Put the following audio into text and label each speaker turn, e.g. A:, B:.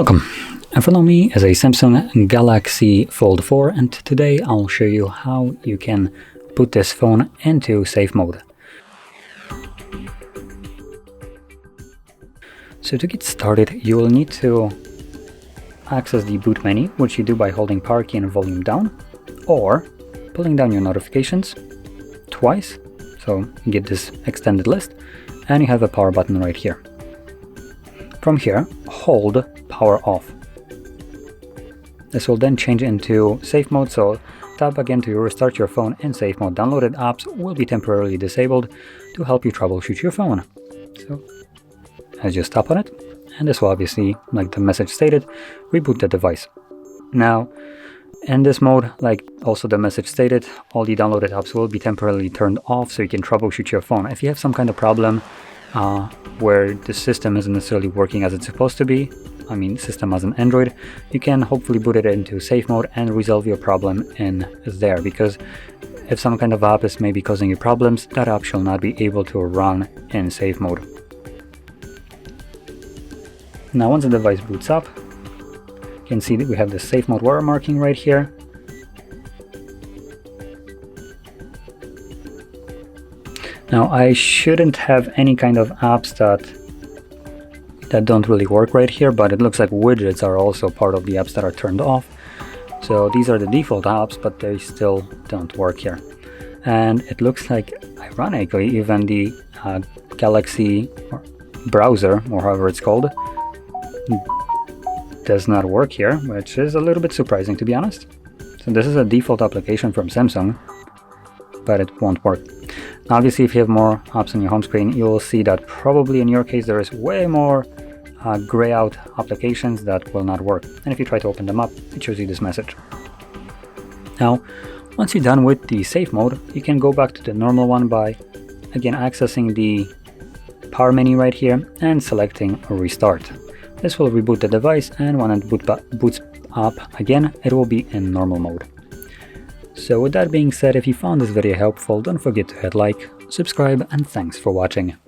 A: Welcome. In front of me is a Samsung Galaxy Fold 4, and today I'll show you how you can put this phone into safe mode. So to get started, you will need to access the boot menu, which you do by holding power key and volume down, or pulling down your notifications twice, so you get this extended list, and you have a power button right here. From here, hold power off. This will then change into safe mode, so tap again to restart your phone in safe mode. Downloaded apps will be temporarily disabled to help you troubleshoot your phone. So I just tap on it, and this will obviously, like the message stated, reboot the device. Now, in this mode, like also the message stated, all the downloaded apps will be temporarily turned off so you can troubleshoot your phone. If you have some kind of problem where the system isn't necessarily working as it's supposed to be, I mean system as an Android, you can hopefully boot it into safe mode and resolve your problem in there, because if some kind of app is maybe causing you problems, that app shall not be able to run in safe mode. Now once the device boots up, you can see that we have the safe mode watermarking right here. Now I shouldn't have any kind of apps that don't really work right here, but it looks like widgets are also part of the apps that are turned off. So these are the default apps, but they still don't work here. And it looks like, ironically, even the Galaxy browser, or however it's called, does not work here, which is a little bit surprising, to be honest. So this is a default application from Samsung, but it won't work. Now, obviously, if you have more apps on your home screen, you will see that probably in your case there is way more gray out applications that will not work. And if you try to open them up, it shows you this message. Now, once you're done with the safe mode, you can go back to the normal one by, again, accessing the power menu right here and selecting restart. This will reboot the device, and when it boots up again, it will be in normal mode. So with that being said, if you found this video helpful, don't forget to hit like, subscribe, and thanks for watching.